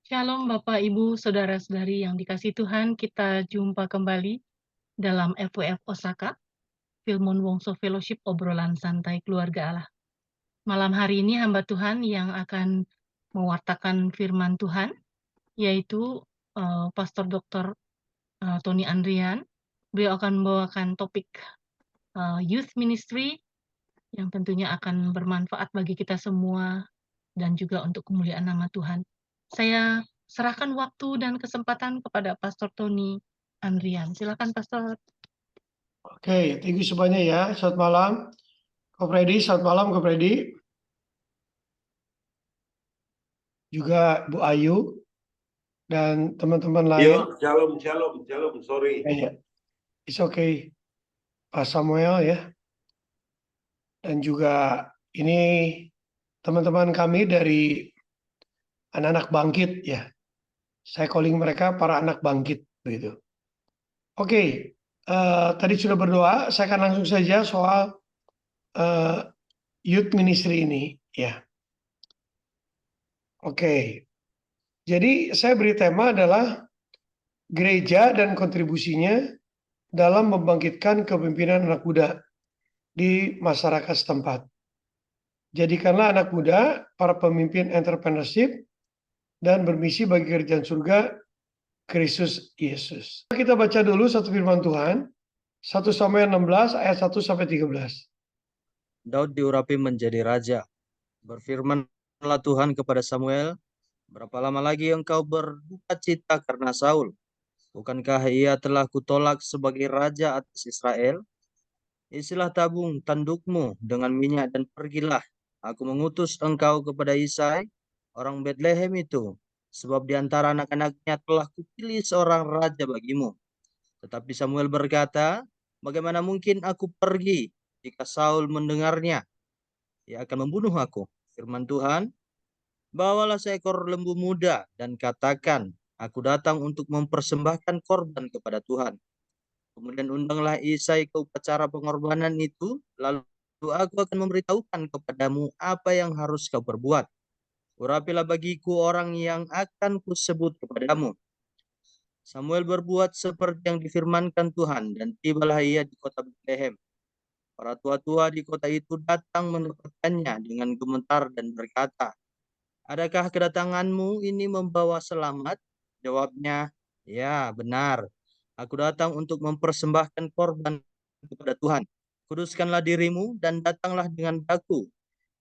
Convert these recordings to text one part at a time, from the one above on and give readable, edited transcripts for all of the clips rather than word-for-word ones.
Shalom Bapak, Ibu, Saudara-saudari yang dikasihi Tuhan, kita jumpa kembali dalam FWF Osaka, Filmon Wongso Fellowship, obrolan santai keluarga Allah. Malam hari ini hamba Tuhan yang akan mewartakan firman Tuhan, yaitu Pastor Dr. Tony Andrian. Beliau akan membawakan topik Youth Ministry, yang tentunya akan bermanfaat bagi kita semua, dan juga untuk kemuliaan nama Tuhan. Saya serahkan waktu dan kesempatan kepada Pastor Tony Andrian. Silakan Pastor. Oke, thank you semuanya ya. Selamat malam, Ko Freddy. Selamat malam, Ko Freddy. Juga Bu Ayu dan teman-teman lain. Shalom, sorry. Ya. It's okay, Pak Samuel ya. Dan juga ini teman-teman kami dari anak-anak bangkit ya. Saya calling mereka para anak bangkit begitu. Oke, tadi sudah berdoa. Saya akan langsung saja soal youth ministry ini ya. Oke, jadi saya beri tema adalah gereja dan kontribusinya dalam membangkitkan kepemimpinan anak muda di masyarakat setempat. Jadikanlah anak muda para pemimpin entrepreneurship dan bermisi bagi kerajaan surga Kristus Yesus. Kita baca dulu satu firman Tuhan, 1 Samuel 16 ayat 1 sampai 13. Daud diurapi menjadi raja. Berfirmanlah Tuhan kepada Samuel, berapa lama lagi engkau berduka cita karena Saul? Bukankah ia telah kutolak sebagai raja atas Israel? Isilah tabung tandukmu dengan minyak dan pergilah. Aku mengutus engkau kepada Isai, orang Betlehem itu, sebab di antara anak-anaknya telah kupilih seorang raja bagimu. Tetapi Samuel berkata, bagaimana mungkin aku pergi jika Saul mendengarnya? Ia akan membunuh aku. Firman Tuhan, bawalah seekor lembu muda dan katakan, aku datang untuk mempersembahkan korban kepada Tuhan. Kemudian undanglah Isai ke upacara pengorbanan itu, lalu aku akan memberitahukan kepadamu apa yang harus kau perbuat. Urapilah bagiku orang yang akan kusebut kepadamu. Samuel berbuat seperti yang difirmankan Tuhan, dan tibalah ia di kota Betlehem. Para tua-tua di kota itu datang mendapatkannya dengan gemetar dan berkata, adakah kedatanganmu ini membawa selamat? Jawabnya, ya benar. Aku datang untuk mempersembahkan korban kepada Tuhan. Kuduskanlah dirimu dan datanglah dengan aku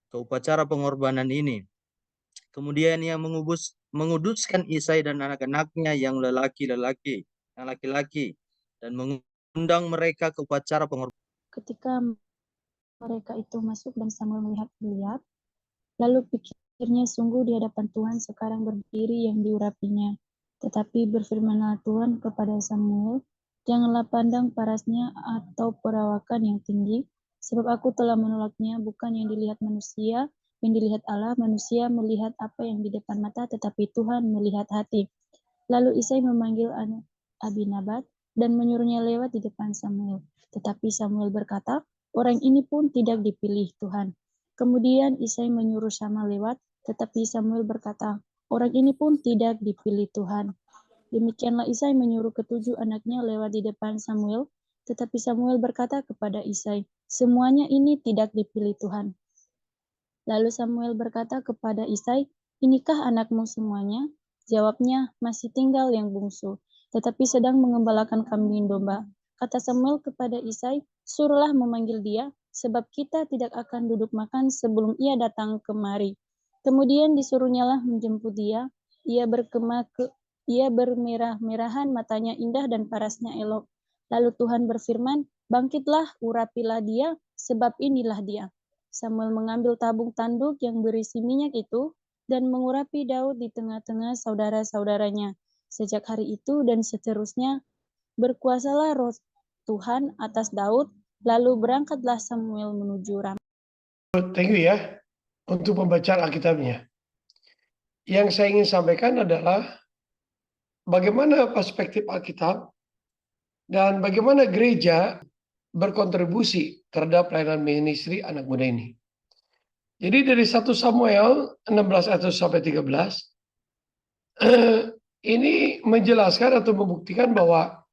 ke upacara pengorbanan ini. Kemudian ia menguduskan Isai dan anak-anaknya yang laki-laki, dan mengundang mereka ke upacara pengorbanan. Ketika mereka itu masuk dan Samuel melihat, lalu pikirnya sungguh di hadapan Tuhan sekarang berdiri yang diurapinya. Tetapi berfirmanlah Tuhan kepada Samuel, janganlah pandang parasnya atau perawakan yang tinggi, sebab aku telah menolaknya, bukan yang dilihat manusia, yang dilihat Allah. Manusia melihat apa yang di depan mata, tetapi Tuhan melihat hati. Lalu Isai memanggil Abinabat dan menyuruhnya lewat di depan Samuel. Tetapi Samuel berkata, orang ini pun tidak dipilih Tuhan. Kemudian Isai menyuruh Sama lewat, tetapi Samuel berkata, orang ini pun tidak dipilih Tuhan. Demikianlah Isai menyuruh ketujuh anaknya lewat di depan Samuel, tetapi Samuel berkata kepada Isai, semuanya ini tidak dipilih Tuhan. Lalu Samuel berkata kepada Isai, inikah anakmu semuanya? Jawabnya, masih tinggal yang bungsu, tetapi sedang mengembalakan kambing domba. Kata Samuel kepada Isai, suruhlah memanggil dia, sebab kita tidak akan duduk makan sebelum ia datang kemari. Kemudian disuruhnyalah menjemput dia. Ia bermerah-merahan, matanya indah dan parasnya elok. Lalu Tuhan berfirman, bangkitlah, urapilah dia, sebab inilah dia. Samuel mengambil tabung tanduk yang berisi minyak itu dan mengurapi Daud di tengah-tengah saudara-saudaranya. Sejak hari itu dan seterusnya, berkuasalah roh Tuhan atas Daud, lalu berangkatlah Samuel menuju Ramah. Thank you ya untuk pembacaan Alkitabnya. Yang saya ingin sampaikan adalah bagaimana perspektif Alkitab dan bagaimana gereja berkontribusi terhadap pelayanan ministry anak muda ini. Jadi dari 1 Samuel 16 ayat 1 sampai 13, ini menjelaskan atau membuktikan bahwa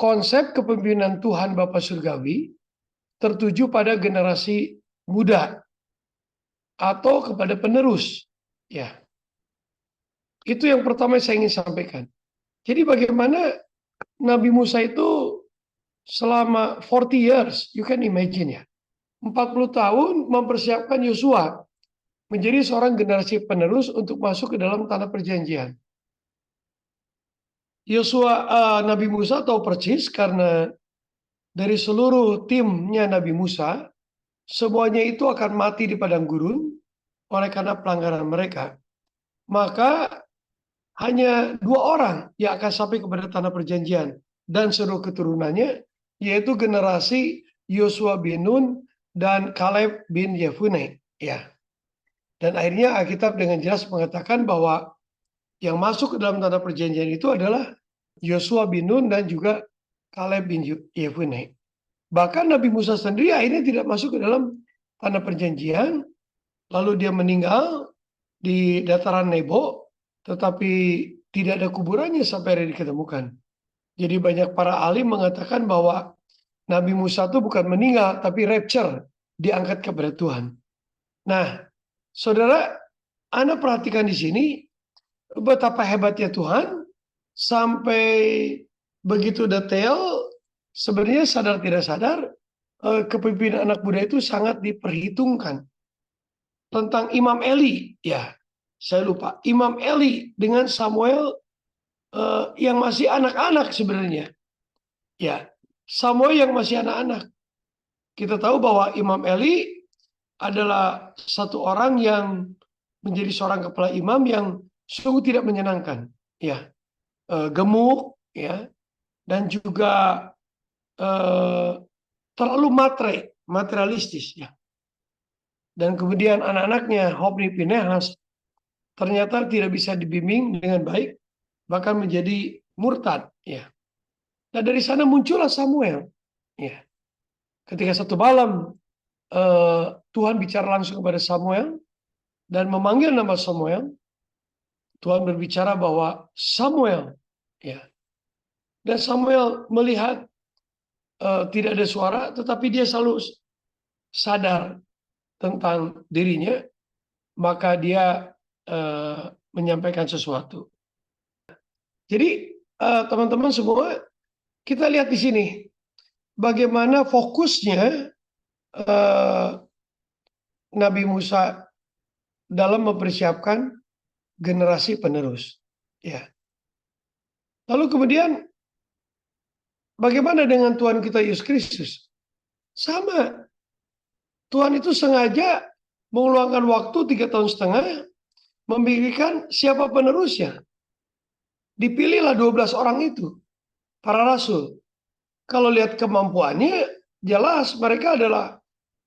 konsep kepemimpinan Tuhan Bapa Surgawi tertuju pada generasi muda atau kepada penerus. Ya, itu yang pertama saya ingin sampaikan. Jadi bagaimana Nabi Musa itu selama 40 years, you can imagine ya, 40 tahun mempersiapkan Yosua menjadi seorang generasi penerus untuk masuk ke dalam tanah perjanjian. Nabi Musa tahu persis karena dari seluruh timnya Nabi Musa, semuanya itu akan mati di padang gurun oleh karena pelanggaran mereka. Maka hanya 2 orang yang akan sampai kepada tanah perjanjian dan seluruh keturunannya, yaitu generasi Yosua bin Nun dan Kaleb bin Yefune. Ya. Dan akhirnya Alkitab dengan jelas mengatakan bahwa yang masuk ke dalam tanah perjanjian itu adalah Yosua bin Nun dan juga Kaleb bin Yefune. Bahkan Nabi Musa sendiri akhirnya tidak masuk ke dalam tanah perjanjian, lalu dia meninggal di dataran Nebo, tetapi tidak ada kuburannya sampai hari diketemukan. Jadi banyak para ahli mengatakan bahwa Nabi Musa itu bukan meninggal, tapi rapture, diangkat kepada Tuhan. Nah, saudara, Anda perhatikan di sini betapa hebatnya Tuhan sampai begitu detail. Sebenarnya sadar tidak sadar, kepemimpinan anak muda itu sangat diperhitungkan. Tentang Imam Eli, ya, saya lupa. Imam Eli dengan Samuel yang masih anak-anak sebenarnya. Ya, Samuel yang masih anak-anak. Kita tahu bahwa Imam Eli adalah satu orang yang menjadi seorang kepala imam yang sungguh tidak menyenangkan, ya, gemuk, ya, dan juga terlalu materialistis, ya. Dan kemudian anak-anaknya Hofni Pinehas ternyata tidak bisa dibimbing dengan baik, bahkan menjadi murtad, ya. Nah dari sana muncullah Samuel, ya. Ketika satu malam Tuhan bicara langsung kepada Samuel dan memanggil nama Samuel, Tuhan berbicara bahwa Samuel, ya. Dan Samuel melihat tidak ada suara, tetapi dia selalu sadar tentang dirinya, maka dia menyampaikan sesuatu. Jadi teman-teman semua, kita lihat di sini bagaimana fokusnya Nabi Musa dalam mempersiapkan generasi penerus. Ya. Lalu kemudian bagaimana dengan Tuhan kita Yesus Kristus? Sama. Tuhan itu sengaja mengeluarkan waktu 3,5 tahun memikirkan siapa penerusnya. Dipilihlah 12 orang itu, para rasul. Kalau lihat kemampuannya, jelas mereka adalah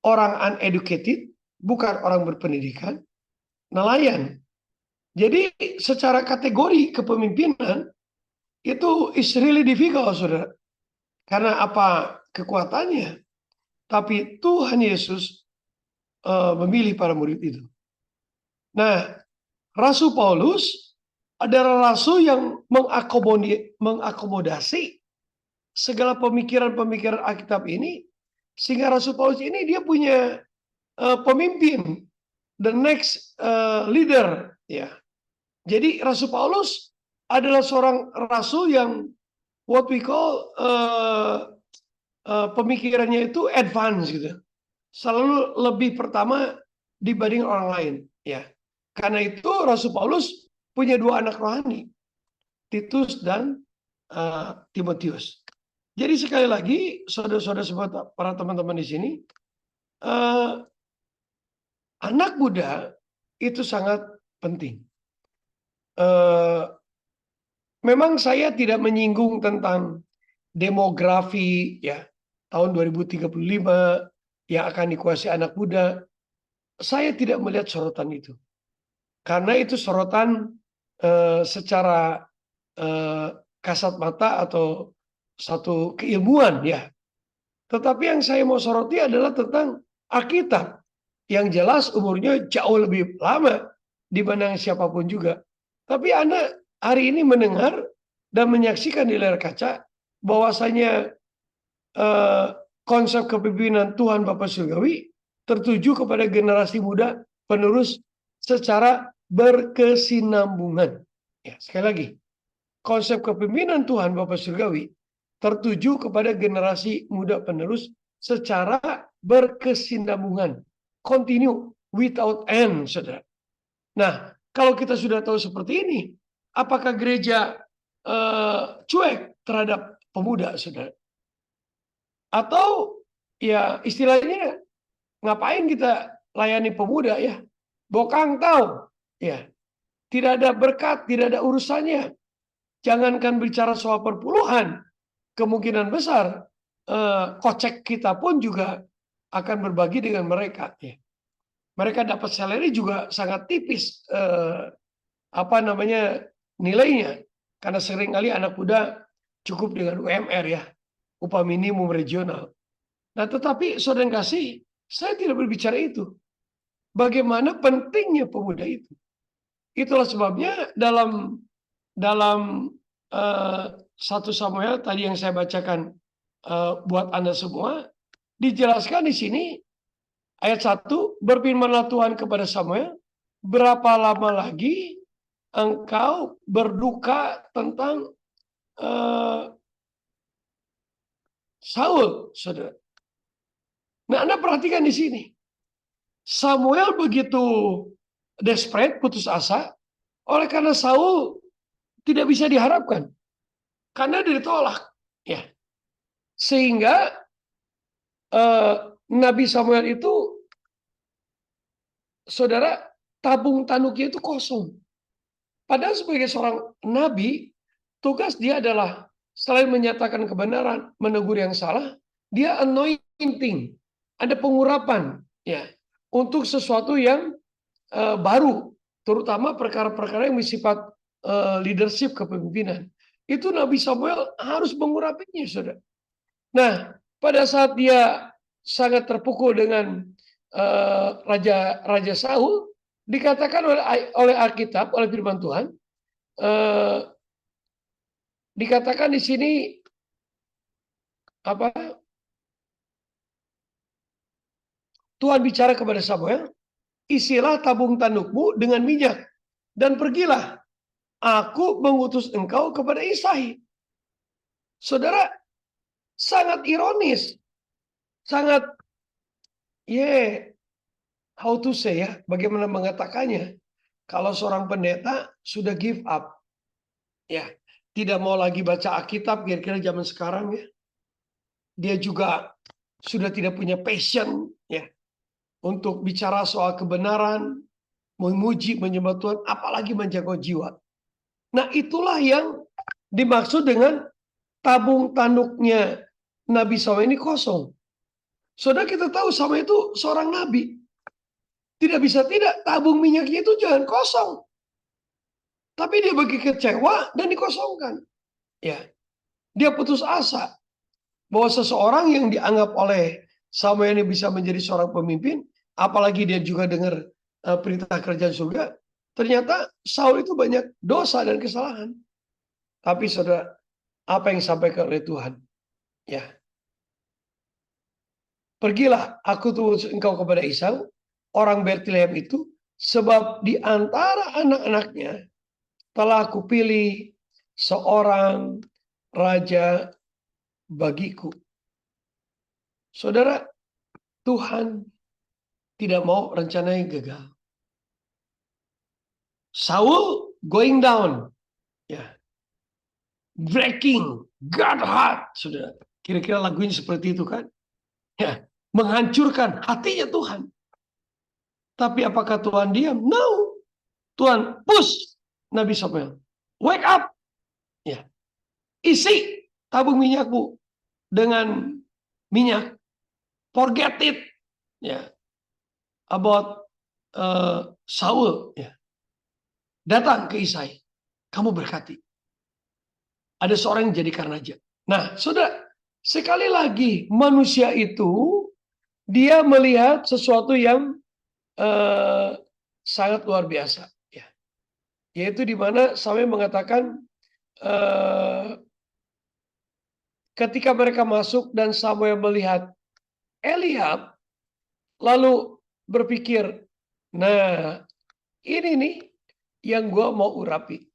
orang uneducated, bukan orang berpendidikan, nelayan. Jadi secara kategori kepemimpinan itu is really difficult, saudara. Karena apa kekuatannya? Tapi Tuhan Yesus memilih para murid itu. Nah, Rasul Paulus adalah rasul yang mengakomodasi segala pemikiran-pemikiran Alkitab ini, sehingga Rasul Paulus ini dia punya pemimpin, the next leader, ya. Jadi Rasul Paulus adalah seorang rasul yang what we call pemikirannya itu advance gitu, selalu lebih pertama dibanding orang lain, ya. Karena itu Rasul Paulus punya 2 anak rohani, Titus dan Timotius. Jadi sekali lagi, saudara-saudara, para teman-teman di sini, anak muda itu sangat penting. Memang saya tidak menyinggung tentang demografi, ya, tahun 2035 yang akan dikuasai anak muda. Saya tidak melihat sorotan itu, karena itu sorotan secara kasat mata atau satu keilmuan, ya. Tetapi yang saya mau soroti adalah tentang Alkitab yang jelas umurnya jauh lebih lama dibanding siapapun juga. Tapi Anda hari ini mendengar dan menyaksikan di layar kaca bahwasanya konsep kepemimpinan Tuhan Bapa Surgawi tertuju kepada generasi muda penerus secara berkesinambungan. Ya, sekali lagi, konsep kepemimpinan Tuhan Bapa Surgawi tertuju kepada generasi muda penerus secara berkesinambungan, continue without end, saudara. Nah, kalau kita sudah tahu seperti ini, apakah gereja cuek terhadap pemuda, saudara? Atau ya istilahnya ngapain kita layani pemuda ya? Bokang tahu, ya. Tidak ada berkat, tidak ada urusannya. Jangankan bicara soal perpuluhan, kemungkinan besar kocek kita pun juga akan berbagi dengan mereka. Ya. Mereka dapat salary juga sangat tipis nilainya, karena seringkali anak muda cukup dengan UMR ya, upah minimum regional. Nah, tetapi saudara yang kasih, saya tidak berbicara itu. Bagaimana pentingnya pemuda itu. Itulah sebabnya dalam 1 Samuel tadi yang saya bacakan buat Anda semua, dijelaskan di sini ayat 1, berfirmanlah Tuhan kepada Samuel, berapa lama lagi engkau berduka tentang Saul, saudara. Nah, Anda perhatikan di sini. Samuel begitu desperate, putus asa, oleh karena Saul tidak bisa diharapkan. Karena dia ditolak. Ya. Sehingga Nabi Samuel itu, saudara, tabung tanduknya itu kosong. Padahal sebagai seorang nabi, tugas dia adalah selain menyatakan kebenaran, menegur yang salah, dia anointing, ada pengurapan, ya, untuk sesuatu yang baru, terutama perkara-perkara yang bersifat leadership kepemimpinan. Itu Nabi Samuel harus mengurapinya, saudara. Nah, pada saat dia sangat terpukul dengan Raja Saul, dikatakan oleh Alkitab, oleh firman Tuhan, dikatakan di sini Tuhan bicara kepada Samuel, isilah tabung tandukmu dengan minyak dan pergilah, aku mengutus engkau kepada Isai. Saudara, sangat ironis, sangat how to say ya, bagaimana mengatakannya. Kalau seorang pendeta sudah give up, ya, tidak mau lagi baca Alkitab, kira-kira zaman sekarang ya, dia juga sudah tidak punya passion ya untuk bicara soal kebenaran, memuji, menyembah Tuhan, apalagi menjaga jiwa. Nah, itulah yang dimaksud dengan tabung tanduknya Nabi Samuel ini kosong. Saudara, kita tahu Samuel itu seorang nabi. Tidak bisa tidak, tabung minyaknya itu jangan kosong. Tapi dia begitu kecewa dan dikosongkan. Ya, dia putus asa bahwa seseorang yang dianggap oleh Samuel ini bisa menjadi seorang pemimpin, apalagi dia juga dengar perintah kerajaan surga, ternyata Saul itu banyak dosa dan kesalahan. Tapi saudara, apa yang disampaikan oleh Tuhan? Ya, pergilah, aku tulis engkau kepada Isau, orang Betlehem itu, sebab di antara anak-anaknya telah aku pilih seorang raja bagiku. Saudara, Tuhan tidak mau rencananya gagal. Saul going down, ya, breaking God heart, saudara. Kira-kira lagunya seperti itu kan? Ya, menghancurkan hatinya Tuhan. Tapi apakah Tuhan diam? No. Tuhan push Nabi Samuel. Wake up. Ya. Isi tabung minyakmu dengan minyak. Forget it. Ya. About Saul. Ya. Datang ke Isai. Kamu berkati. Ada seorang yang jadikan raja. Nah, saudara, sekali lagi manusia itu dia melihat sesuatu yang sangat luar biasa. Ya. Yaitu di mana Samuel mengatakan ketika mereka masuk dan Samuel melihat Eliab, lalu berpikir, nah ini nih yang gua mau urapi.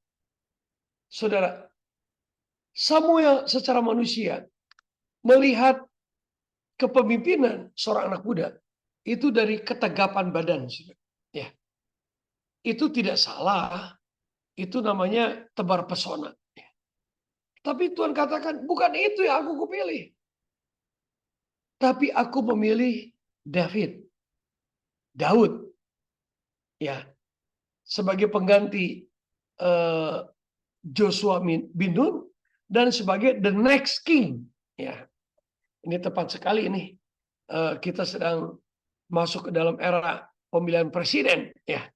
Saudara, Samuel secara manusia melihat kepemimpinan seorang anak muda itu dari ketegapan badan. Ya, itu tidak salah. Itu namanya tebar pesona. Tapi Tuhan katakan, bukan itu yang aku pilih. Tapi aku memilih Daud. Ya, sebagai pengganti Joshua bin Nun dan sebagai the next king. Ya, ini tepat sekali ini. Kita sedang masuk ke dalam era pemilihan presiden. Ya,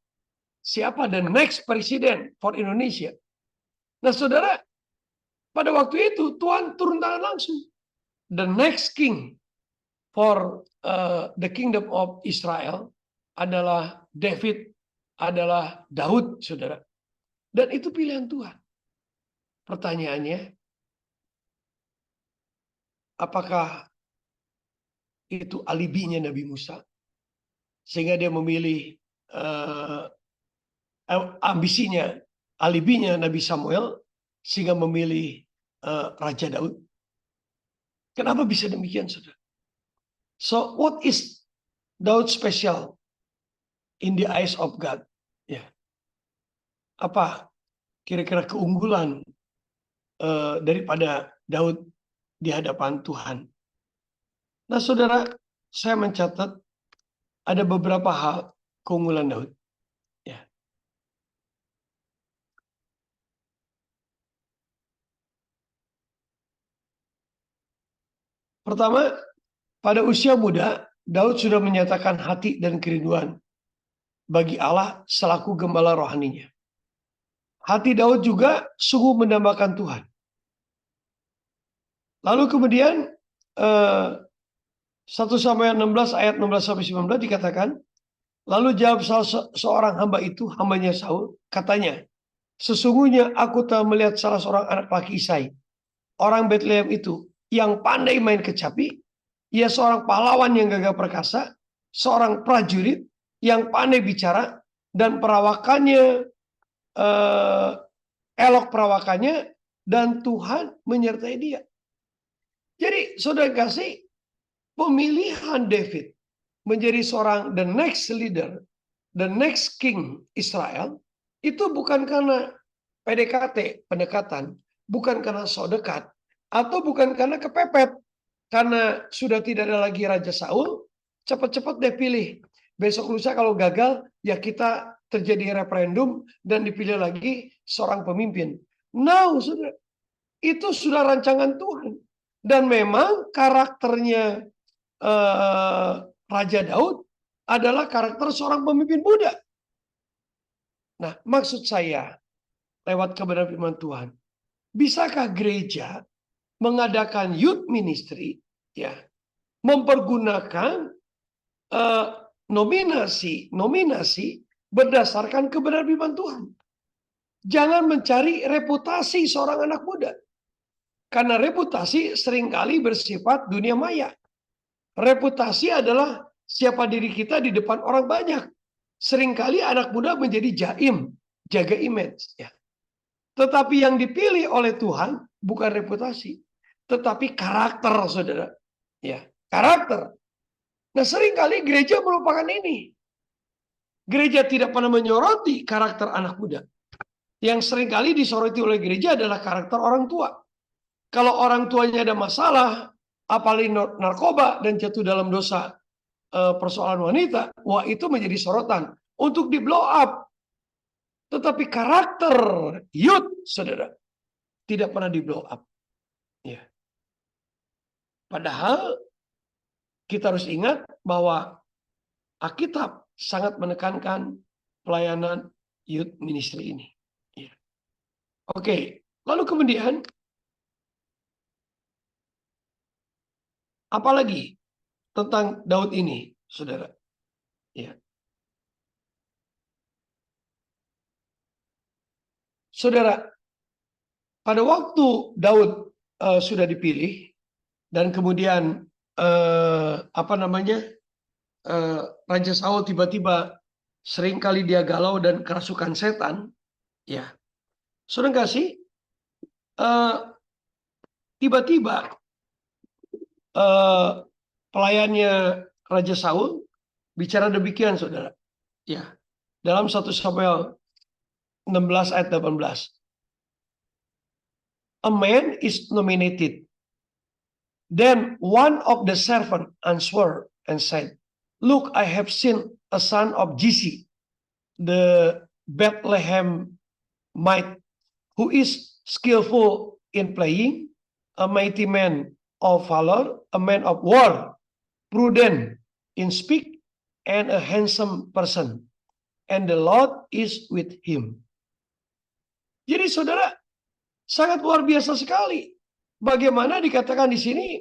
siapa the next presiden for Indonesia? Nah, saudara, pada waktu itu Tuhan turun tangan langsung. The next king for the kingdom of Israel adalah David, adalah Daud, saudara. Dan itu pilihan Tuhan. Pertanyaannya, apakah itu alibinya Nabi Musa? Sehingga dia memilih ambisinya, alibinya Nabi Samuel, sehingga memilih Raja Daud. Kenapa bisa demikian, saudara? So, what is Daud special in the eyes of God? Ya. Apa kira-kira keunggulan daripada Daud di hadapan Tuhan? Nah, saudara, saya mencatat ada beberapa hal keunggulan Daud. Ya. Pertama, pada usia muda, Daud sudah menyatakan hati dan kerinduan bagi Allah selaku gembala rohaninya. Hati Daud juga sungguh mendambakan Tuhan. Lalu kemudian 1 Samuel 16 ayat 16-19 dikatakan, lalu jawab seorang hamba itu, hambanya Saul, katanya, sesungguhnya aku telah melihat salah seorang anak laki Isai, orang Bethlehem itu, yang pandai main kecapi. Ia seorang pahlawan yang gagah perkasa, seorang prajurit yang pandai bicara, dan perawakannya, elok perawakannya, dan Tuhan menyertai dia. Jadi saudara kasih, pemilihan David menjadi seorang the next leader, the next king Israel, itu bukan karena PDKT, pendekatan, bukan karena sok dekat, atau bukan karena kepepet. Karena sudah tidak ada lagi Raja Saul, cepat-cepat dia pilih. Besok lusa kalau gagal, ya kita terjadi referendum dan dipilih lagi seorang pemimpin. No, saudara. Itu sudah rancangan Tuhan. Dan memang karakternya Raja Daud adalah karakter seorang pemimpin muda. Nah, maksud saya, lewat kebenaran firman Tuhan, bisakah gereja mengadakan youth ministry, ya, mempergunakan nominasi berdasarkan kebenaran firman Tuhan. Jangan mencari reputasi seorang anak muda. Karena reputasi seringkali bersifat dunia maya. Reputasi adalah siapa diri kita di depan orang banyak. Seringkali anak muda menjadi jaim, jaga image. Ya. Tetapi yang dipilih oleh Tuhan bukan reputasi, tetapi karakter, saudara. Ya, karakter. Nah, seringkali gereja melupakan ini. Gereja tidak pernah menyoroti karakter anak muda. Yang seringkali disoroti oleh gereja adalah karakter orang tua. Kalau orang tuanya ada masalah, apalagi narkoba dan jatuh dalam dosa persoalan wanita, wah itu menjadi sorotan untuk di blow up. Tetapi karakter youth, saudara, tidak pernah di blow up. Ya. Padahal kita harus ingat bahwa Alkitab sangat menekankan pelayanan youth ministry ini. Ya. Oke, lalu kemudian apalagi tentang Daud ini, saudara? Ya. Saudara, pada waktu Daud sudah dipilih dan kemudian Raja Saul tiba-tiba seringkali dia galau dan kerasukan setan, ya. Saudara kasih, tiba-tiba pelayannya Raja Saul bicara demikian, saudara. Ya, dalam 1 Samuel 16 ayat 18. A man is nominated. Then one of the servant answered and said, "Look, I have seen a son of Jesse, the Bethlehemite, who is skillful in playing, a mighty man of valor, a man of war, prudent in speech, and a handsome person. And the Lord is with him." Jadi saudara, sangat luar biasa sekali. Bagaimana dikatakan di sini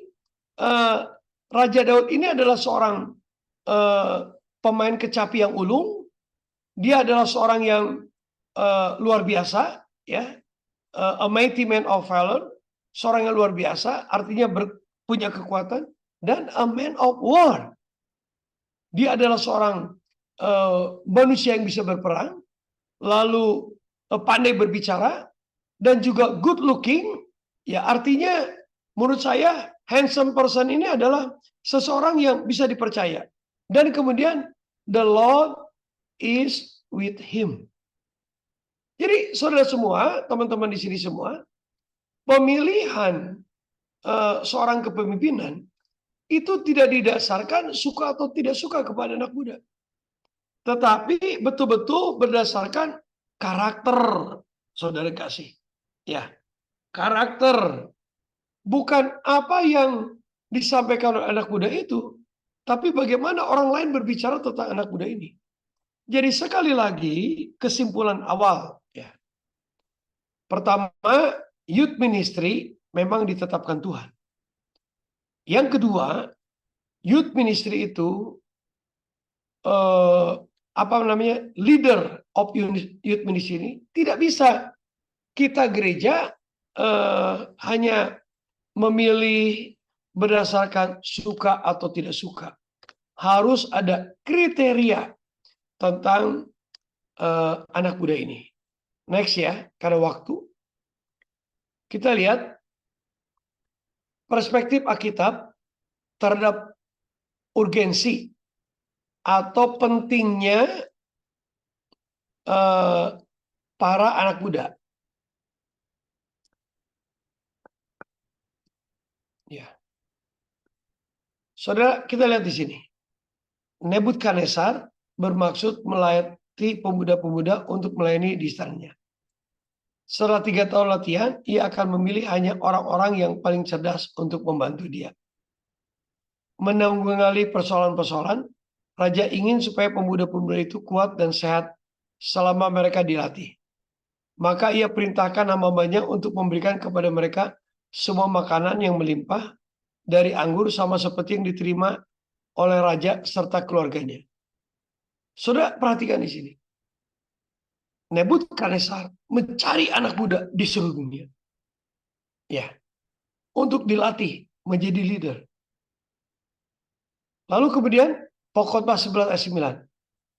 Raja Daud ini adalah seorang pemain kecapi yang ulung. Dia adalah seorang yang luar biasa, ya, a mighty man of valor, seorang yang luar biasa, artinya punya kekuatan, dan a man of war. Dia adalah seorang manusia yang bisa berperang, lalu pandai berbicara, dan juga good looking. Ya, artinya menurut saya handsome person ini adalah seseorang yang bisa dipercaya. Dan kemudian the Lord is with him. Jadi saudara semua, teman-teman di sini semua, pemilihan seorang kepemimpinan itu tidak didasarkan suka atau tidak suka kepada anak muda. Tetapi betul-betul berdasarkan karakter, saudara kasih. Ya, karakter. Bukan apa yang disampaikan oleh anak muda itu, tapi bagaimana orang lain berbicara tentang anak muda ini. Jadi sekali lagi kesimpulan awal, ya. Pertama, youth ministry memang ditetapkan Tuhan. Yang kedua, youth ministry itu leader of youth ministry ini tidak bisa kita gereja hanya memilih berdasarkan suka atau tidak suka. Harus ada kriteria tentang anak muda ini. Next ya, karena waktu. Kita lihat perspektif Alkitab terhadap urgensi atau pentingnya para anak muda. Ya. Saudara, kita lihat di sini. Nebukadnezar bermaksud melatih pemuda-pemuda untuk melayani di istananya. Setelah 3 tahun latihan, ia akan memilih hanya orang-orang yang paling cerdas untuk membantu dia. Menanggulangi persoalan-persoalan, raja ingin supaya pemuda-pemuda itu kuat dan sehat selama mereka dilatih. Maka ia perintahkan hamba-hambanya untuk memberikan kepada mereka semua makanan yang melimpah dari anggur sama seperti yang diterima oleh raja serta keluarganya. Saudara, perhatikan di sini. Nebukadnezar mencari anak muda di seluruh dunia. Ya. Untuk dilatih menjadi leader. Lalu kemudian Khotbah 11 ayat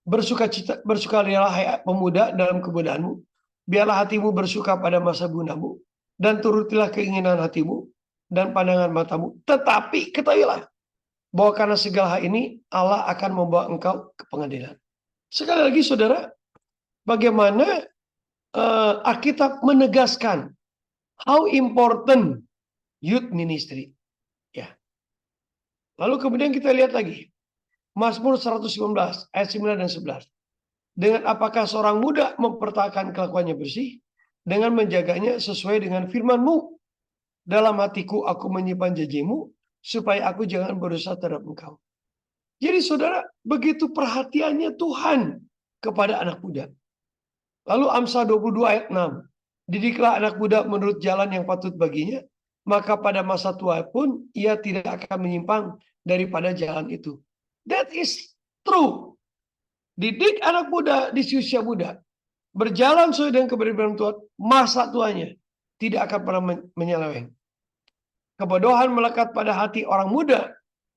9. Bersukacitalah hai pemuda dalam kemudaanmu. Biarlah hatimu bersuka pada masa gunamu. Dan turutilah keinginan hatimu dan pandangan matamu. Tetapi ketahuilah bahwa karena segala hal ini Allah akan membawa engkau ke pengadilan. Sekali lagi saudara, bagaimana Alkitab menegaskan how important youth ministry. Ya. Lalu kemudian kita lihat lagi Mazmur 119 ayat 9 dan 11. Dengan apakah seorang muda mempertahankan kelakuannya bersih dengan menjaganya sesuai dengan firman-Mu. Dalam hatiku aku menyimpan janji-Mu supaya aku jangan berdosa terhadap Engkau. Jadi saudara, begitu perhatiannya Tuhan kepada anak muda. Lalu Amsal 22 ayat 6. Didiklah anak muda menurut jalan yang patut baginya, maka pada masa tua pun ia tidak akan menyimpang daripada jalan itu. That is true. Didik anak muda di usia muda. berjalan sesuai dengan kebenaran Tuhan, masa tuanya tidak akan pernah menyeleweng. Kebodohan melekat pada hati orang muda,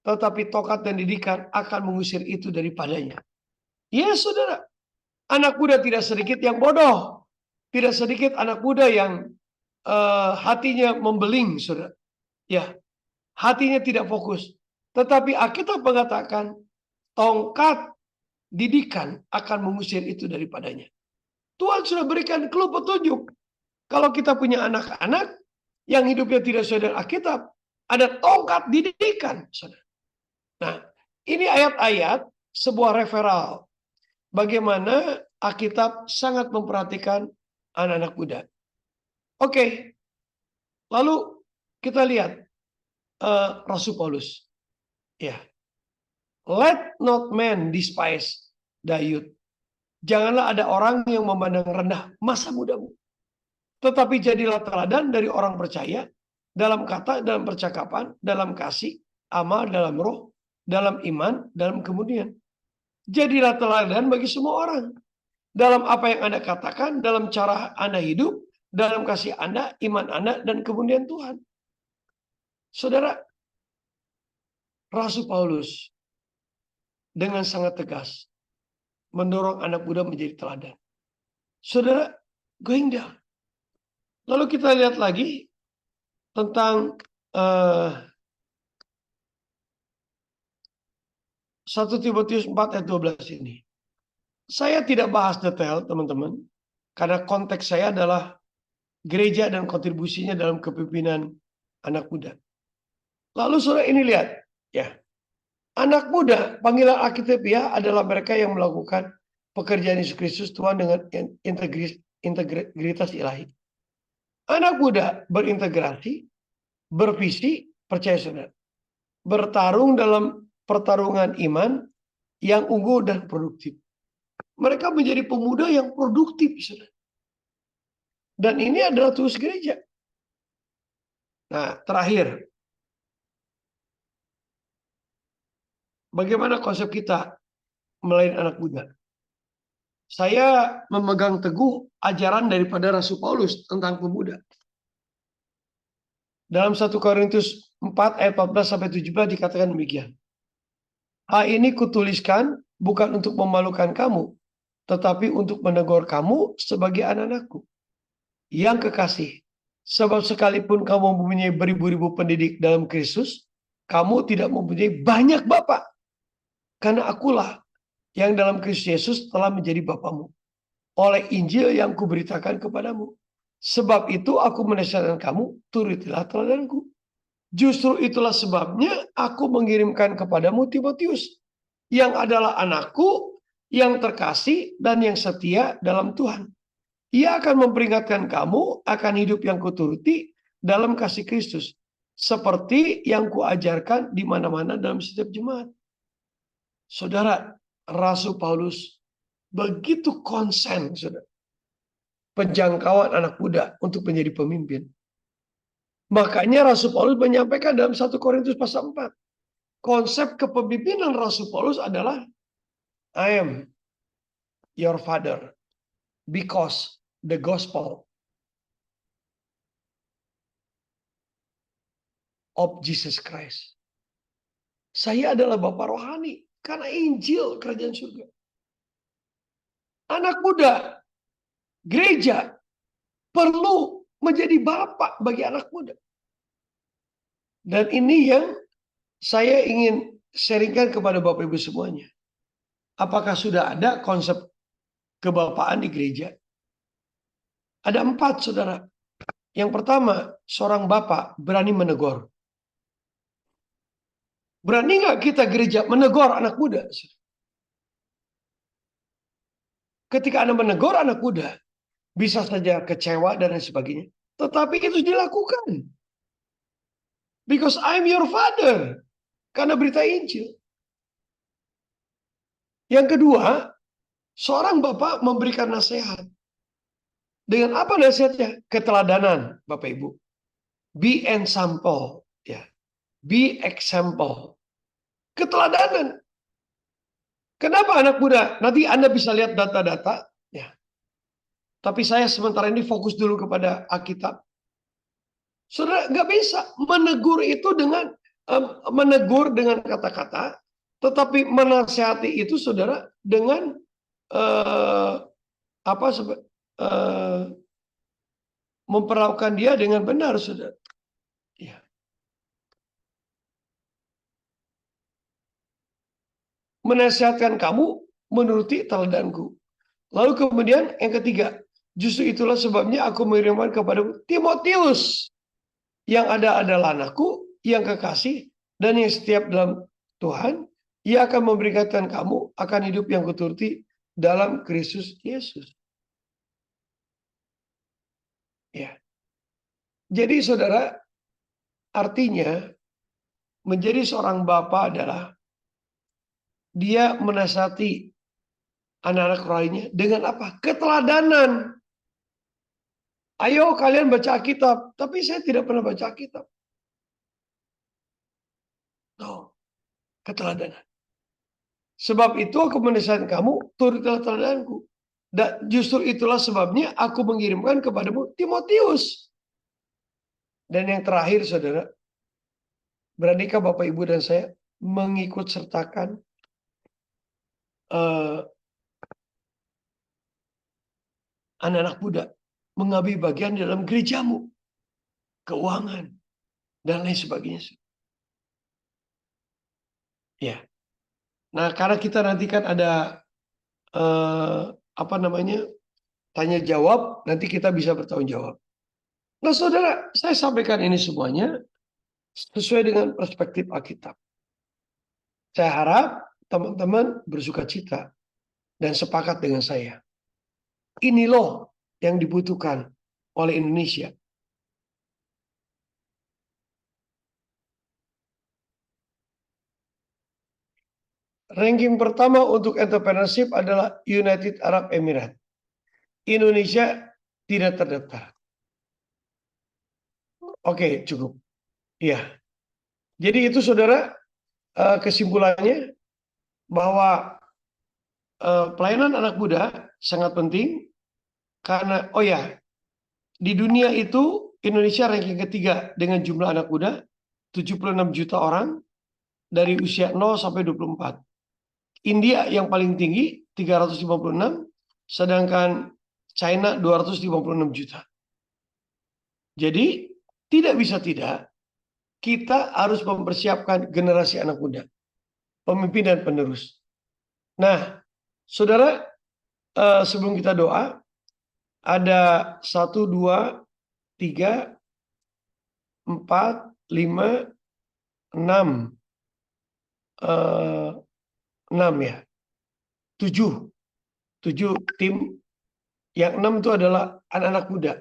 tetapi tokat dan didikan akan mengusir itu daripadanya. Ya saudara, anak muda tidak sedikit yang bodoh. Tidak sedikit anak muda yang hatinya membeling, saudara. Ya, hatinya tidak fokus. Tetapi Alkitab mengatakan, tongkat didikan akan mengusir itu daripadanya. Tuhan sudah berikan clue petunjuk. Kalau kita punya anak-anak yang hidupnya tidak sesuai dengan Alkitab, ada tongkat didikan, saudara. Nah, ini ayat-ayat sebuah referal. Bagaimana Alkitab sangat memperhatikan anak-anak muda. Oke, lalu kita lihat Rasul Paulus. Ya, let not man despise the youth. Janganlah ada orang yang memandang rendah masa mudamu. Tetapi jadilah teladan dari orang percaya dalam kata, dalam percakapan, dalam kasih, amal, dalam roh, dalam iman, dalam kemudian. Jadilah teladan bagi semua orang. Dalam apa yang Anda katakan, dalam cara Anda hidup, dalam kasih Anda, iman Anda, dan kemudian Tuhan. Saudara, Rasul Paulus dengan sangat tegas mendorong anak muda menjadi teladan. Saudara, going down. Lalu kita lihat lagi tentang 1 Timotius 4 ayat 12 ini. Saya tidak bahas detail, teman-teman, karena konteks saya adalah gereja dan kontribusinya dalam kepemimpinan anak muda. Lalu saudara ini lihat, ya. Anak muda, panggilan Alkitabiah adalah mereka yang melakukan pekerjaan Yesus Kristus Tuhan dengan integritas ilahi. Anak muda berintegrasi, bervisi, percaya saudara. Bertarung dalam pertarungan iman yang unggul dan produktif. Mereka menjadi pemuda yang produktif, saudara. Dan ini adalah tugas gereja. Nah, terakhir. Bagaimana konsep kita melayani anak muda? Saya memegang teguh ajaran daripada Rasul Paulus tentang pemuda. Dalam 1 Korintus 4 ayat 14-17 dikatakan demikian. Hal ini kutuliskan bukan untuk memalukan kamu, tetapi untuk menegur kamu sebagai anak-anakku yang kekasih. Sebab sekalipun kamu mempunyai beribu-ribu pendidik dalam Kristus, kamu tidak mempunyai banyak bapak. Karena akulah yang dalam Kristus Yesus telah menjadi bapamu oleh Injil yang kuberitakan kepadamu. Sebab itu aku menasihatkan kamu, turutilah teladanku. Justru itulah sebabnya aku mengirimkan kepadamu Timotius, yang adalah anakku, yang terkasih dan yang setia dalam Tuhan. Ia akan memperingatkan kamu akan hidup yang kuturuti dalam kasih Kristus, seperti yang kuajarkan di mana-mana dalam setiap jemaat. Saudara, Rasul Paulus begitu konsen, saudara, penjangkauan anak muda untuk menjadi pemimpin. Makanya Rasul Paulus menyampaikan dalam 1 Korintus pasal 4. Konsep kepemimpinan Rasul Paulus adalah I am your father because the gospel of Jesus Christ. Saya adalah bapak rohani karena Injil kerajaan surga. Anak muda, gereja perlu menjadi bapak bagi anak muda. Dan ini yang saya ingin sharingkan kepada Bapak Ibu semuanya. Apakah sudah ada konsep kebapaan di gereja? Ada 4, saudara. Yang pertama, seorang bapak berani menegur. Berani nggak kita gereja menegur anak muda? Ketika Anda menegur anak muda, bisa saja kecewa dan lain sebagainya. Tetapi itu dilakukan. Because I'm your father. Karena berita Injil. Yang kedua, seorang bapak memberikan nasihat. Dengan apa nasihatnya? Keteladanan, Bapak Ibu. Be example. Ya. Be example. Keteladanan. Kenapa anak muda? Nanti Anda bisa lihat data-data. Ya. Tapi saya sementara ini fokus dulu kepada Alkitab. Saudara nggak bisa menegur itu dengan menegur dengan kata-kata, tetapi menasihati itu saudara dengan memperlakukan dia dengan benar, saudara. Ya. Menasihatkan kamu menuruti teladanku. Lalu kemudian yang ketiga, justru itulah sebabnya aku mengirimkan kepada Timotius, yang adalah anakku, yang kekasih, dan yang setiap dalam Tuhan. Ia akan memberikan kamu akan hidup yang kuturuti dalam Kristus Yesus. Ya. Jadi saudara, artinya menjadi seorang bapa adalah dia menasihati anak-anak rohaninya dengan apa? Keteladanan. Ayo kalian baca Alkitab, tapi saya tidak pernah baca Alkitab. No, keteladanan. Sebab itu aku menasihati kamu, turutilah teladanku. Dan justru itulah sebabnya aku mengirimkan kepadamu Timotius. Dan yang terakhir, saudara, beranikah Bapak Ibu dan saya mengikut sertakan anak-anak muda mengambil bagian dalam gerejamu, keuangan, dan lain sebagainya. Ya. Nah, karena kita nanti kan ada tanya jawab, nanti kita bisa bertanggung jawab. Nah, saudara, saya sampaikan ini semuanya sesuai dengan perspektif Alkitab. Saya harap teman-teman bersuka cita dan sepakat dengan saya. Ini loh yang dibutuhkan oleh Indonesia. Ranking pertama untuk entrepreneurship adalah United Arab Emirates. Indonesia tidak terdaftar. Oke, cukup. Iya. Jadi itu saudara, kesimpulannya bahwa pelayanan anak muda sangat penting karena di dunia itu Indonesia ranking ketiga dengan jumlah anak muda 76 juta orang dari usia 0 sampai 24. India yang paling tinggi 356, sedangkan China 256 juta. Jadi tidak bisa tidak, kita harus mempersiapkan generasi anak muda, pemimpin dan penerus. Nah, saudara, sebelum kita doa, ada 1, 2, 3, 4, 5, 6. 6 ya. 7 tim. Yang 6 itu adalah anak-anak muda.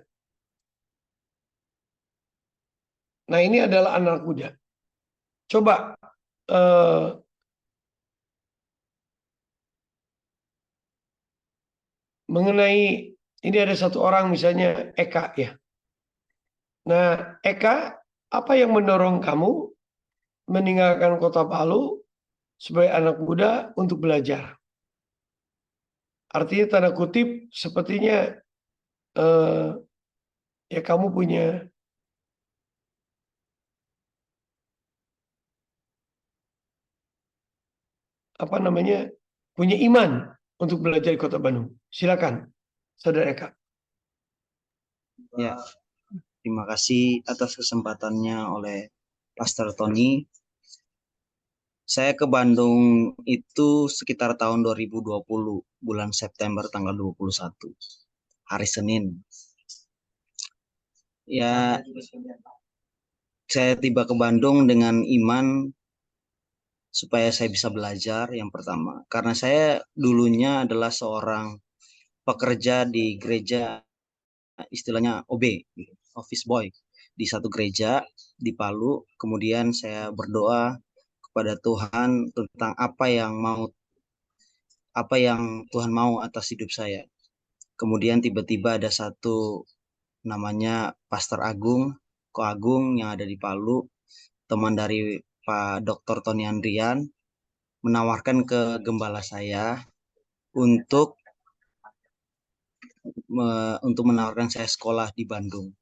Nah, ini adalah anak muda. Coba mengenai ini ada satu orang misalnya Eka ya. Nah, Eka, apa yang mendorong kamu meninggalkan kota Palu sebagai anak muda untuk belajar? Artinya tanda kutip sepertinya ya kamu punya punya iman untuk belajar di Kota Bandung. Silakan, Saudara Eka. Ya, terima kasih atas kesempatannya oleh Pastor Tony. Saya ke Bandung itu sekitar tahun 2020, bulan September tanggal 21, hari Senin. Ya, saya tiba ke Bandung dengan iman supaya saya bisa belajar yang pertama. Karena saya dulunya adalah seorang pekerja di gereja, istilahnya OB, office boy, di satu gereja di Palu. Kemudian saya berdoa kepada Tuhan tentang apa yang Tuhan mau atas hidup saya. Kemudian tiba-tiba ada satu namanya Pastor Agung, Ko Agung yang ada di Palu, teman dari Pak Dr. Tony Andrian, menawarkan ke gembala saya untuk untuk menawarkan saya sekolah di Bandung.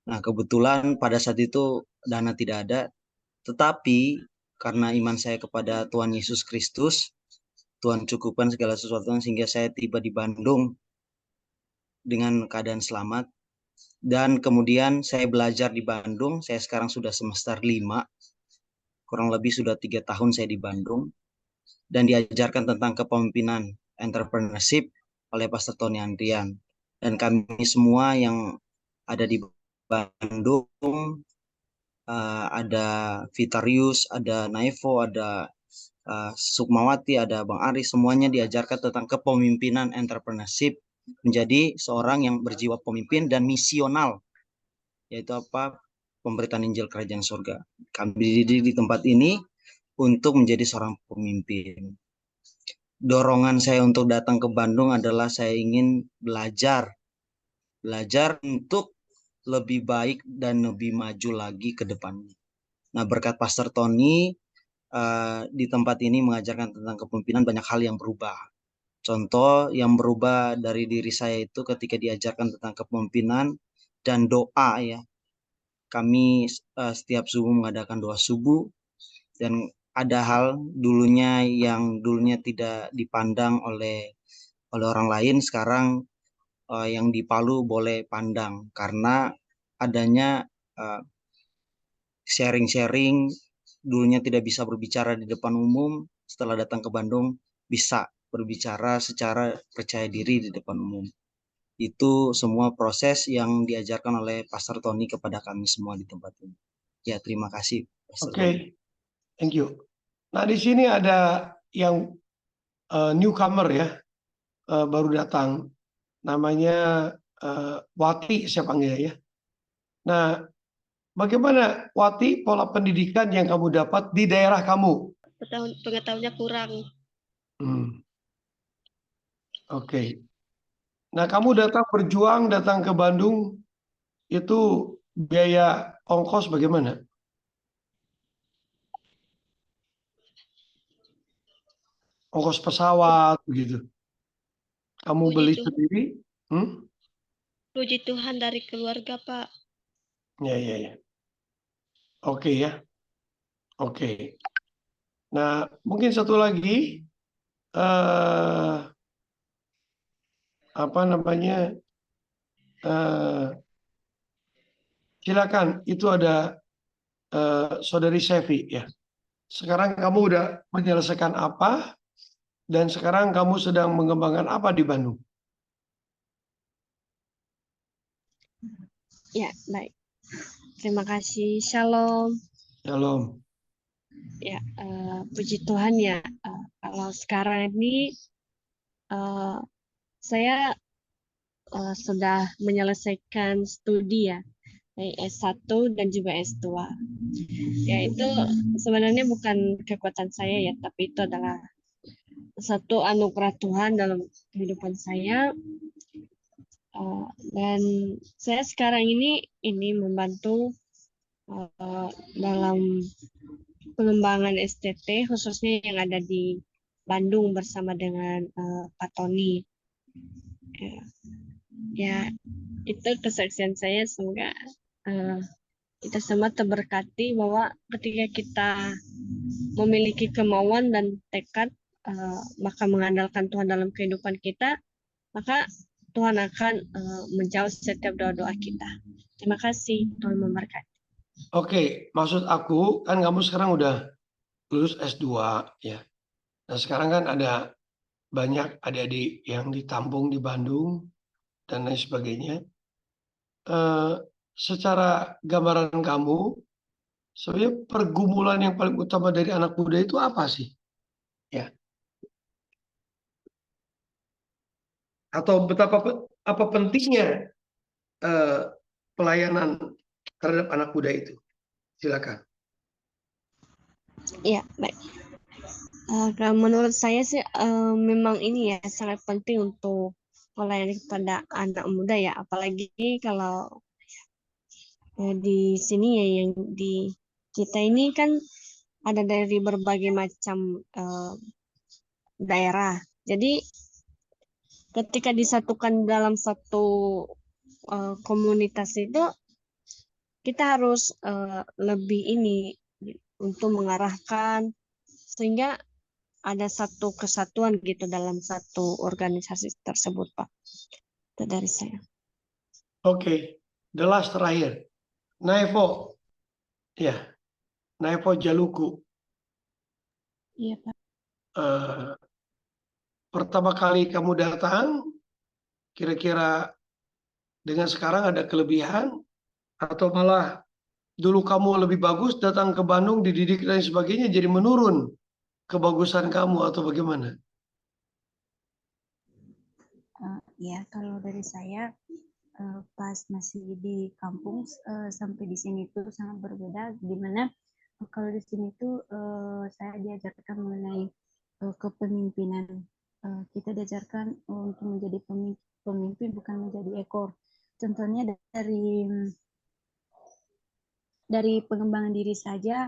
Nah, kebetulan pada saat itu dana tidak ada, tetapi karena iman saya kepada Tuhan Yesus Kristus, Tuhan cukupkan segala sesuatu sehingga saya tiba di Bandung dengan keadaan selamat. Dan kemudian saya belajar di Bandung, saya sekarang sudah semester 5, kurang lebih sudah 3 tahun saya di Bandung, dan diajarkan tentang kepemimpinan entrepreneurship oleh Pastor Tony Andrian. Dan kami semua yang ada di Bandung, ada Vitarius, ada Naivo, ada Sukmawati, ada Bang Ari, semuanya diajarkan tentang kepemimpinan entrepreneurship, menjadi seorang yang berjiwa pemimpin dan misional, yaitu apa? Pemberitaan Injil Kerajaan Surga. Kami dididik di tempat ini untuk menjadi seorang pemimpin. Dorongan saya untuk datang ke Bandung adalah saya ingin belajar untuk lebih baik dan lebih maju lagi ke depannya. Nah, berkat Pastor Tony di tempat ini mengajarkan tentang kepemimpinan, banyak hal yang berubah. Contoh yang berubah dari diri saya itu ketika diajarkan tentang kepemimpinan dan doa ya. Kami setiap subuh mengadakan doa subuh, dan ada hal yang dulunya tidak dipandang oleh orang lain, sekarang yang di Palu boleh pandang karena adanya sharing-sharing. Dulunya tidak bisa berbicara di depan umum, setelah datang ke Bandung bisa berbicara secara percaya diri di depan umum. Itu semua proses yang diajarkan oleh Pastor Tony kepada kami semua di tempat ini. Ya, terima kasih, Pastor Tony. Oke, thank you. Nah, di sini ada yang newcomer ya, baru datang. Namanya Wati, saya panggil ya. Nah, bagaimana Wati pola pendidikan yang kamu dapat di daerah kamu? Pengetahuannya kurang. Oke. Nah, kamu berjuang datang ke Bandung, itu biaya ongkos bagaimana? Ongkos pesawat begitu. Kamu beli sendiri? Puji Tuhan dari keluarga, Pak. Ya. Oke ya. Oke. Nah, mungkin satu lagi, silakan. Itu ada Saudari Sevi ya. Sekarang kamu udah menyelesaikan apa? Dan sekarang kamu sedang mengembangkan apa di Bandung? Ya, baik. Terima kasih. Shalom. Shalom. Ya, puji Tuhan ya. Kalau sekarang ini saya sudah menyelesaikan studi ya, S1 dan juga S2. Ya, itu sebenarnya bukan kekuatan saya ya, tapi itu adalah satu anugerah Tuhan dalam kehidupan saya. Dan saya sekarang ini membantu dalam pengembangan STT khususnya yang ada di Bandung bersama dengan Pak Tony. Ya, itu kesaksian saya. Semoga kita semua terberkati bahwa ketika kita memiliki kemauan dan tekad, maka mengandalkan Tuhan dalam kehidupan kita, maka Tuhan akan menjawab setiap doa-doa kita. Terima kasih, Tuhan memberkati. Oke, maksud aku kan kamu sekarang udah lulus S2 ya. Nah, sekarang kan ada banyak adik-adik yang ditampung di Bandung dan lain sebagainya. Secara gambaran kamu, sebenarnya pergumulan yang paling utama dari anak muda itu apa sih? Ya. Atau apa pentingnya pelayanan terhadap anak muda itu? Silakan. Ya, baik. Kalau menurut saya sih memang ini ya sangat penting untuk melayani kepada anak muda ya, apalagi kalau di sini ya, yang di kita ini kan ada dari berbagai macam daerah. Jadi ketika disatukan dalam satu komunitas itu kita harus lebih ini untuk mengarahkan sehingga ada satu kesatuan gitu dalam satu organisasi tersebut, Pak. Itu dari saya. Oke, the last terakhir. Naifo. Ya, Naifo Jaluku. Iya, Pak. Eh, pertama kali kamu datang, kira-kira dengan sekarang ada kelebihan atau malah dulu kamu lebih bagus datang ke Bandung dididik dan sebagainya jadi menurun kebagusan kamu atau bagaimana? Ya, kalau dari saya pas masih di kampung sampai di sini tuh sangat berbeda. Dimana kalau di sini tuh saya diajarkan mengenai kepemimpinan. Kita diajarkan untuk menjadi pemimpin bukan menjadi ekor. Contohnya dari pengembangan diri saja,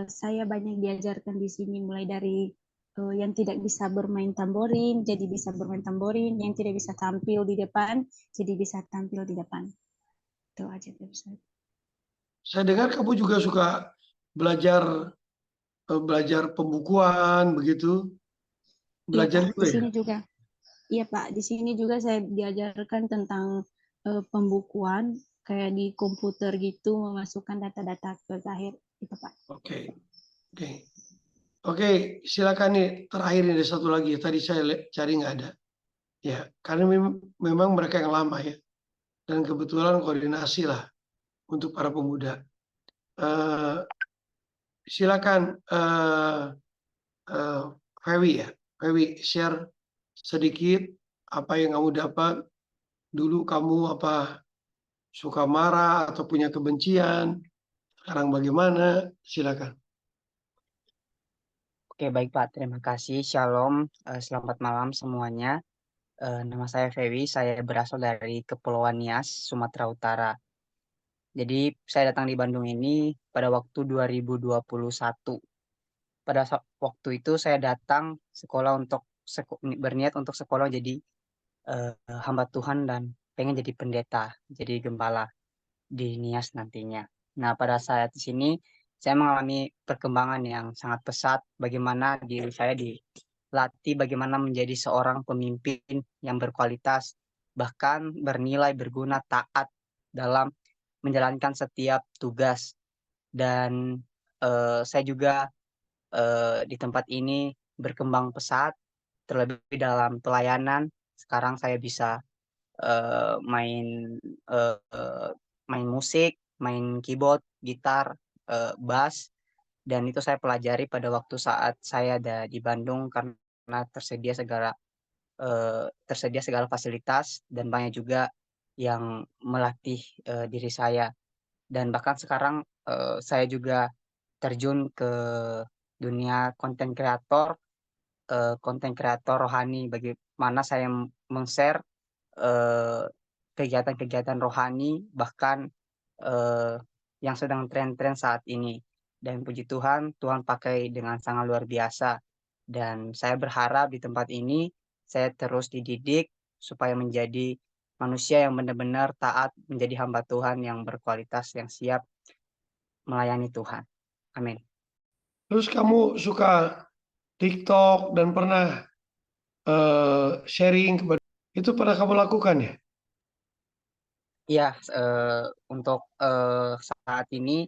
saya banyak diajarkan di sini mulai dari yang tidak bisa bermain tamborin, jadi bisa bermain tamborin, yang tidak bisa tampil di depan, jadi bisa tampil di depan. Itu aja dari saya. Saya dengar kamu juga suka belajar pembukuan begitu. Iya, Belajar Pak, juga di ya? sini juga. Iya, Pak, di sini juga saya diajarkan tentang pembukuan kayak di komputer gitu, memasukkan data-data ke akhir itu, Pak. Oke, silakan nih terakhir ini ada satu lagi. Tadi saya cari nggak ada. Ya, karena memang mereka yang lama ya. Dan kebetulan koordinasi lah untuk para pemuda. Silakan Fewi ya. Fewi share sedikit apa yang kamu dapat. Dulu kamu apa suka marah atau punya kebencian. Sekarang bagaimana? Silakan. Oke, baik Pak. Terima kasih. Shalom. Selamat malam semuanya. Nama saya Fewi. Saya berasal dari Kepulauan Nias, Sumatera Utara. Jadi, saya datang di Bandung ini pada waktu 2021. Pada waktu itu saya datang sekolah untuk berniat untuk sekolah jadi hamba Tuhan dan pengen jadi pendeta, jadi gembala di Nias nantinya. Nah, pada saat di sini saya mengalami perkembangan yang sangat pesat bagaimana diri saya dilatih bagaimana menjadi seorang pemimpin yang berkualitas, bahkan bernilai, berguna, taat dalam menjalankan setiap tugas. Dan saya juga di tempat ini berkembang pesat, terlebih dalam pelayanan. Sekarang saya bisa main main musik, main keyboard, gitar, bass, dan itu saya pelajari pada waktu saat saya ada di Bandung karena tersedia segala fasilitas dan banyak juga yang melatih diri saya. Dan bahkan sekarang saya juga terjun ke dunia konten kreator rohani, bagaimana saya meng-share eh, kegiatan-kegiatan rohani bahkan eh, yang sedang tren-tren saat ini. Dan puji Tuhan, Tuhan pakai dengan sangat luar biasa. Dan saya berharap di tempat ini saya terus dididik supaya menjadi manusia yang benar-benar taat, menjadi hamba Tuhan yang berkualitas, yang siap melayani Tuhan. Amin. Terus kamu suka TikTok dan pernah sharing kepada itu pernah kamu lakukan ya? Iya, untuk saat ini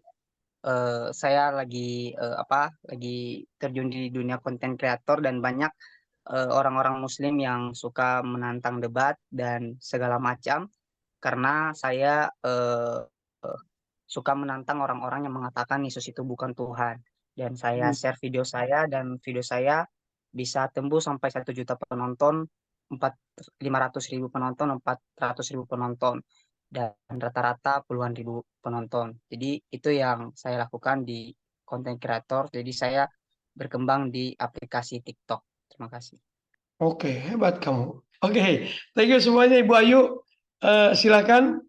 saya lagi terjun di dunia konten kreator dan banyak orang-orang Muslim yang suka menantang debat dan segala macam karena saya suka menantang orang-orang yang mengatakan Yesus itu bukan Tuhan. Dan saya share video saya dan video saya bisa tembus sampai 1 juta penonton, 500.000 penonton, 400.000 penonton, dan rata-rata puluhan ribu penonton. Jadi itu yang saya lakukan di konten kreator. Jadi saya berkembang di aplikasi TikTok. Terima kasih. Oke, hebat kamu. Oke, thank you semuanya Ibu Ayu. Silakan.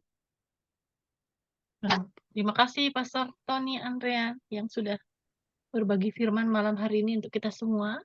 Terima kasih Pastor Tony Andrea yang sudah berbagi firman malam hari ini untuk kita semua.